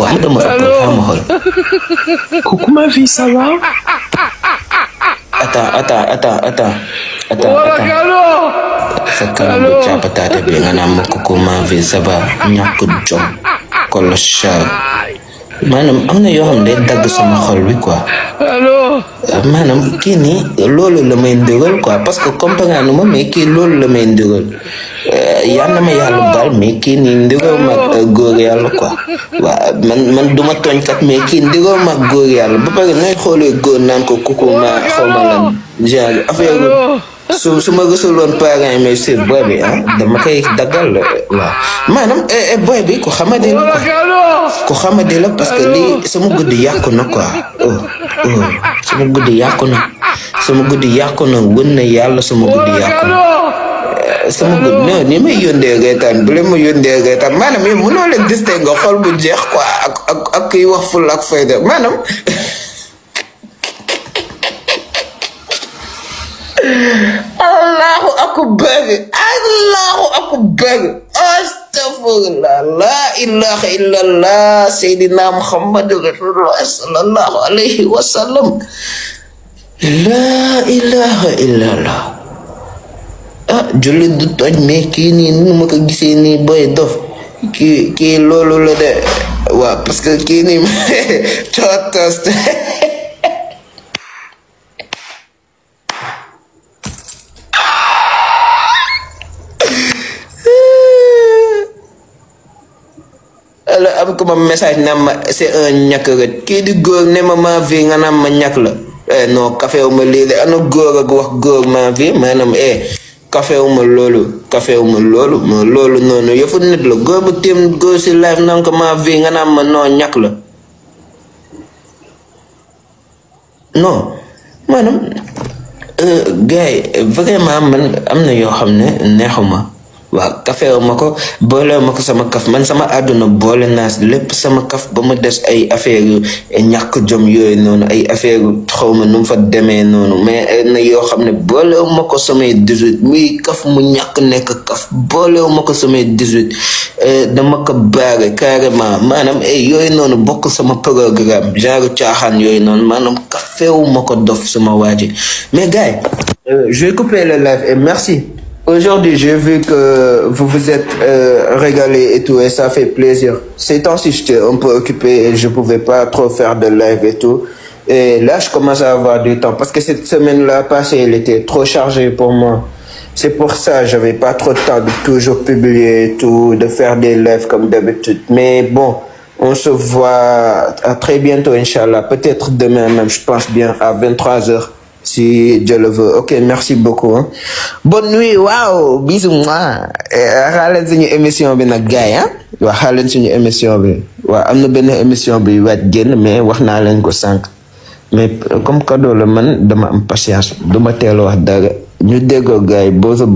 quoi dama ëppal xam xool. Coucou ma vie, ça va? Attends. Sa kanam bu capataate bi nga naan ma coucou ma vie, ça va ñàkk jom colossal. maanaam am na yoo xam ne day dagg sama xol bi quoi. maanaam kii nii loolu la may ndigal quoi parce que comprendre ma mais kii loolu la may ndigal yal na ma yàlla baal mais kii nii ndigal ma góor yàlla quoi waaw man duma tooñkat mais kii ndigal ma góor yàlla ba pare nooy xoolee góor naan ko kuku ma xaw ma lan genre affaire su ma gëstuloon parents yi mais c'est boy bi dama koy daggal waaw maanaam boy bi ku xamadi la quoi ku xamadi la parce que lii sama guddi yàqu na quoi sama guddi yàqu na wën na yàlla sama guddi yàqu na sama guddi non ni may yóndee reetaan bu leen ma yóndee reetaan maanaam yow mënoo leen distingue nga xol bu jeex quoi ak kuy wax ful ak fayda maanaam Allahu akbar astaghfirullah la ilaha illallah sayyidina Muhammad rasulullah sallallahu alaihi wasallam la ilaha illallah jullit du toj mais kii nii nu ma ko gisee nii boy dof kii loolu la de waaw parce que kii nii cootost am ko ma message na ma c'est un ñàkk rek kii di góor ne ma vie nga naan ma ñàkk la non café wu ma lii de ana góor ak wax góor ma vie maanaam café wu ma loolu noonu yëfu nit la góor bu téem góor si live naan ko ma vie nga naan ma non ñàkk la non maanaam gars yi vraiment man am na yoo xam ne neexuma waaw café wu ma ko boole ma ko sama kaf man sama àdduna boole naas lépp sama kaf ba mu des ay affaire yu ñàkk jom yooyu noonu ay affaire yu xaw ma nu mu fa demee noonu mais na yoo xam ne boole wu ma ko samay 18 muy kaf mu ñàkk nekk kaf boole wu ma ko samay 18 dama ko baare carrément maanaam yooyu noonu bokk sama programme genre caaxaan yooyu noonu maanaam café wu ma ko dof sama waa ji mais gars je vais couper le live et merci. Aujourd'hui, j'ai vu que vous vous êtes régalés et tout, et ça fait plaisir. Ces temps-ci, j'étais un peu occupé et je pouvais pas trop faire de live et tout. Et là, je commence à avoir du temps parce que cette semaine-là passée, elle était trop chargée pour moi. C'est pour ça, j'avais pas trop de temps de toujours publier et tout, de faire des lives comme d'habitude. Mais bon, on se voit à très bientôt, Inch'Allah. Peut-être demain même, je pense bien, à 23h. Si Dieu le veut. Ok, merci beaucoup. Hein. Bonne nuit. Wow, bisous moi. Xaaral suñu émission bi nag gars yi waa xaaral suñu émission bi waa am na benn émission bi waaj génn mais wax naa leen ko sànq mais comme cadeau la man dama am patience duma teel wax dara ñu déggoo gars yi bozo